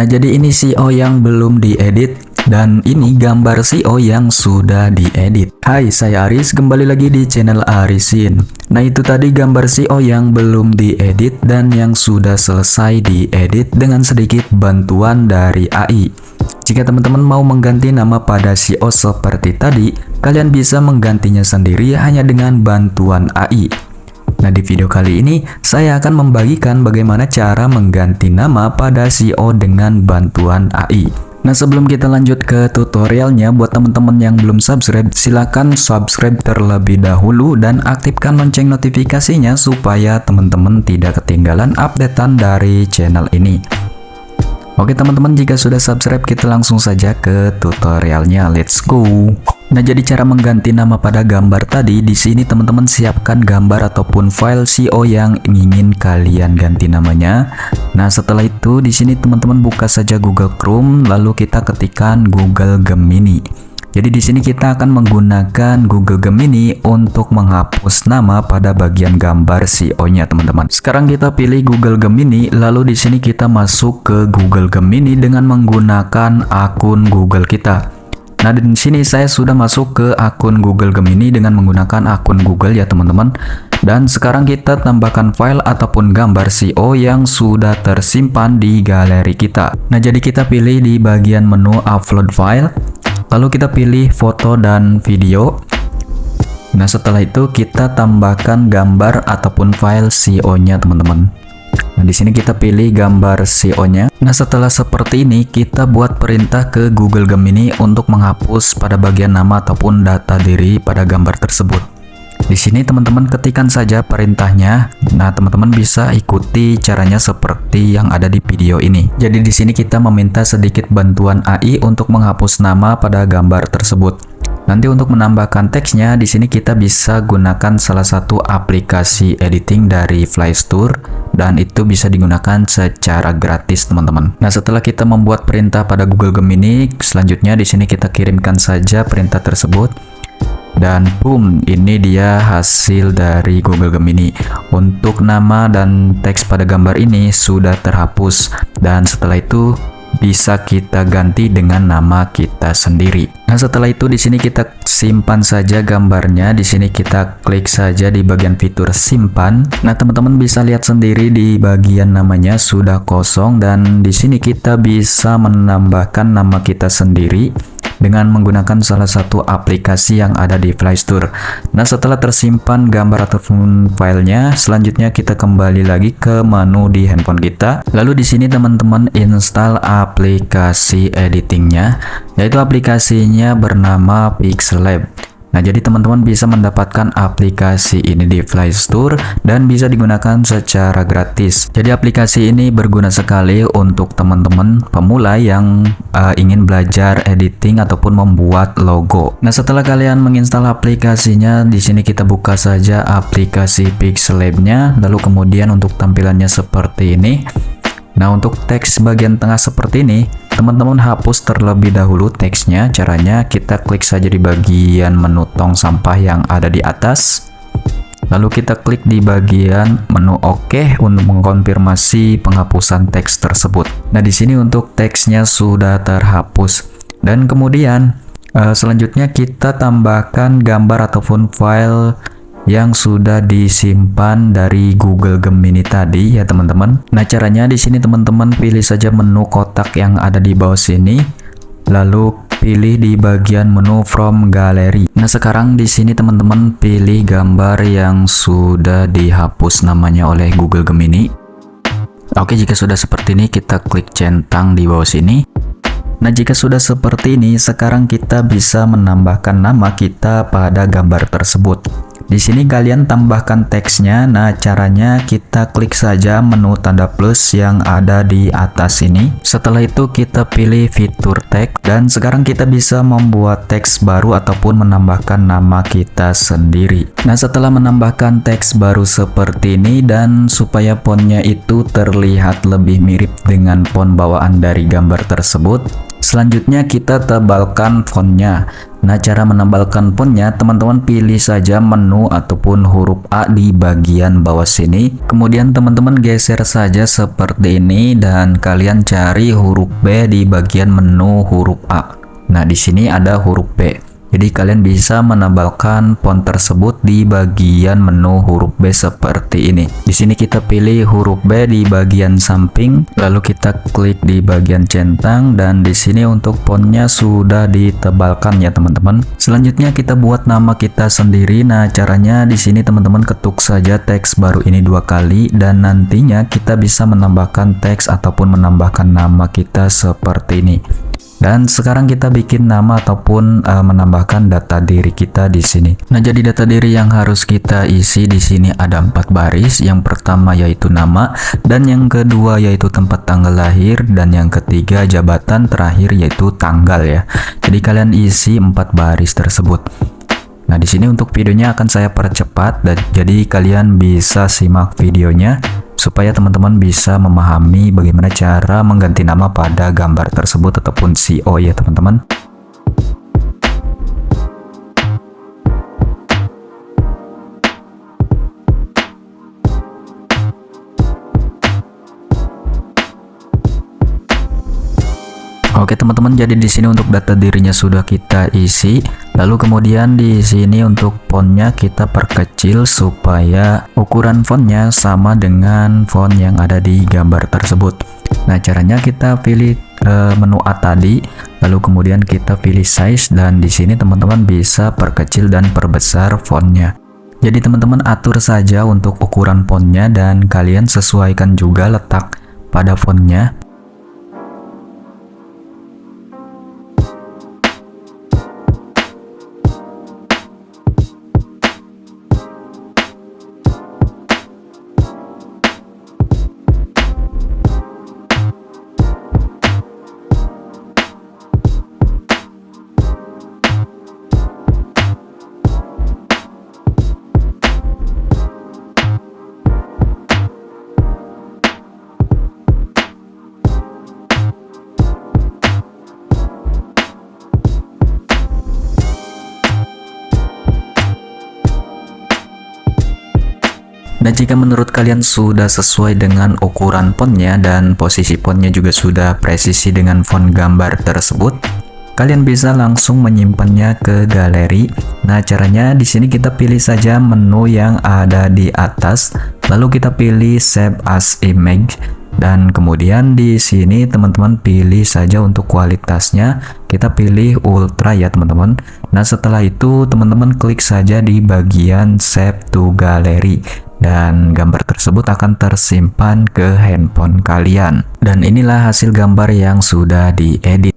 Nah, jadi ini CEO yang belum diedit dan ini gambar CEO yang sudah diedit. Hai, saya Aris, kembali lagi di channel Arisin. Nah, itu tadi gambar CEO yang belum diedit dan yang sudah selesai diedit dengan sedikit bantuan dari AI. Jika teman-teman mau mengganti nama pada CEO seperti tadi, kalian bisa menggantinya sendiri hanya dengan bantuan AI. Nah, di video kali ini saya akan membagikan bagaimana cara mengganti nama pada CEO dengan bantuan AI. Nah, sebelum kita lanjut ke tutorialnya, buat teman-teman yang belum subscribe, silakan subscribe terlebih dahulu dan aktifkan lonceng notifikasinya supaya teman-teman tidak ketinggalan updatean dari channel ini. Oke teman-teman, jika sudah subscribe, kita langsung saja ke tutorialnya. Let's go. Nah, jadi cara mengganti nama pada gambar tadi, di sini teman-teman siapkan gambar ataupun file CEO yang ingin kalian ganti namanya. Nah, setelah itu di sini teman-teman buka saja Google Chrome, lalu kita ketikkan Google Gemini. Jadi di sini kita akan menggunakan Google Gemini untuk menghapus nama pada bagian gambar CEO-nya, teman-teman. Sekarang kita pilih Google Gemini, lalu di sini kita masuk ke Google Gemini dengan menggunakan akun Google kita. Nah, di sini saya sudah masuk ke akun Google Gemini dengan menggunakan akun Google ya, teman-teman. Dan sekarang kita tambahkan file ataupun gambar CEO yang sudah tersimpan di galeri kita. Nah, jadi kita pilih di bagian menu upload file. Lalu kita pilih foto dan video. Nah, setelah itu kita tambahkan gambar ataupun file CEO-nya, teman-teman. Nah, di sini kita pilih gambar CEO-nya. Nah, setelah seperti ini, kita buat perintah ke Google Gemini untuk menghapus pada bagian nama ataupun data diri pada gambar tersebut. Di sini teman-teman ketikkan saja perintahnya. Nah, teman-teman bisa ikuti caranya seperti yang ada di video ini. Jadi di sini kita meminta sedikit bantuan AI untuk menghapus nama pada gambar tersebut. Nanti untuk menambahkan teksnya, di sini kita bisa gunakan salah satu aplikasi editing dari Play Store dan itu bisa digunakan secara gratis, teman-teman. Nah, setelah kita membuat perintah pada Google Gemini, selanjutnya di sini kita kirimkan saja perintah tersebut. Dan boom, ini dia hasil dari Google Gemini. Untuk nama dan teks pada gambar ini sudah terhapus dan setelah itu bisa kita ganti dengan nama kita sendiri. Nah, setelah itu di sini kita simpan saja gambarnya. Di sini kita klik saja di bagian fitur simpan. Nah, teman-teman bisa lihat sendiri di bagian namanya sudah kosong dan di sini kita bisa menambahkan nama kita sendiri dengan menggunakan salah satu aplikasi yang ada di Play Store. Nah, setelah tersimpan gambar ataupun filenya, selanjutnya kita kembali lagi ke menu di handphone kita. Lalu di sini teman-teman install aplikasi editingnya, yaitu aplikasinya bernama Pixellab. Nah, jadi teman-teman bisa mendapatkan aplikasi ini di Play Store dan bisa digunakan secara gratis. Jadi aplikasi ini berguna sekali untuk teman-teman pemula yang ingin belajar editing ataupun membuat logo. Nah, setelah kalian menginstal aplikasinya, di sini kita buka saja aplikasi Pixellab-nya, lalu kemudian untuk tampilannya seperti ini. Nah, untuk teks bagian tengah seperti ini, teman-teman hapus terlebih dahulu teksnya. Caranya kita klik saja di bagian menu tong sampah yang ada di atas. Lalu kita klik di bagian menu OK untuk mengkonfirmasi penghapusan teks tersebut. Nah, di sini untuk teksnya sudah terhapus. Dan kemudian selanjutnya kita tambahkan gambar ataupun file yang sudah disimpan dari Google Gemini tadi ya, teman-teman. Nah, caranya di sini teman-teman pilih saja menu kotak yang ada di bawah sini, lalu pilih di bagian menu from gallery. Nah, sekarang di sini teman-teman pilih gambar yang sudah dihapus namanya oleh Google Gemini. Oke, jika sudah seperti ini kita klik centang di bawah sini. Nah, jika sudah seperti ini, sekarang kita bisa menambahkan nama kita pada gambar tersebut. Di sini kalian tambahkan teksnya. Nah, caranya kita klik saja menu tanda plus yang ada di atas ini. Setelah itu kita pilih fitur teks dan sekarang kita bisa membuat teks baru ataupun menambahkan nama kita sendiri. Nah, setelah menambahkan teks baru seperti ini dan supaya fontnya itu terlihat lebih mirip dengan font bawaan dari gambar tersebut, Selanjutnya kita tebalkan fontnya. Nah, cara menebalkan fontnya, teman-teman pilih saja menu ataupun huruf A di bagian bawah sini. Kemudian teman-teman geser saja seperti ini dan kalian cari huruf B di bagian menu huruf A. Nah, di sini ada huruf B. Jadi kalian bisa menebalkan font tersebut di bagian menu huruf B seperti ini. Di sini kita pilih huruf B di bagian samping, lalu kita klik di bagian centang dan di sini untuk fontnya sudah ditebalkan ya teman-teman. Selanjutnya kita buat nama kita sendiri. Nah, caranya di sini teman-teman ketuk saja teks baru ini 2 kali dan nantinya kita bisa menambahkan teks ataupun menambahkan nama kita seperti ini. Dan sekarang kita bikin nama ataupun menambahkan data diri kita di sini. Nah, jadi data diri yang harus kita isi di sini ada 4 baris. Yang pertama yaitu nama, dan yang kedua yaitu tempat tanggal lahir, dan yang ketiga jabatan, terakhir yaitu tanggal ya. Jadi kalian isi 4 baris tersebut. Nah, di sini untuk videonya akan saya percepat dan jadi kalian bisa simak videonya supaya teman-teman bisa memahami bagaimana cara mengganti nama pada gambar tersebut ataupun CO ya teman-teman. Oke teman-teman, jadi di sini untuk data dirinya sudah kita isi. Lalu kemudian di sini untuk fontnya kita perkecil supaya ukuran fontnya sama dengan font yang ada di gambar tersebut. Nah, caranya kita pilih menu A tadi, lalu kemudian kita pilih size dan di sini teman-teman bisa perkecil dan perbesar fontnya. Jadi teman-teman atur saja untuk ukuran fontnya dan kalian sesuaikan juga letak pada fontnya. Dan jika menurut kalian sudah sesuai dengan ukuran fontnya dan posisi fontnya juga sudah presisi dengan font gambar tersebut, kalian bisa langsung menyimpannya ke galeri. Nah, caranya di sini kita pilih saja menu yang ada di atas, lalu kita pilih Save as Image. Dan kemudian di sini teman-teman pilih saja untuk kualitasnya, kita pilih ultra ya teman-teman. Nah, setelah itu teman-teman klik saja di bagian Save to Gallery dan gambar tersebut akan tersimpan ke handphone kalian. Dan inilah hasil gambar yang sudah diedit.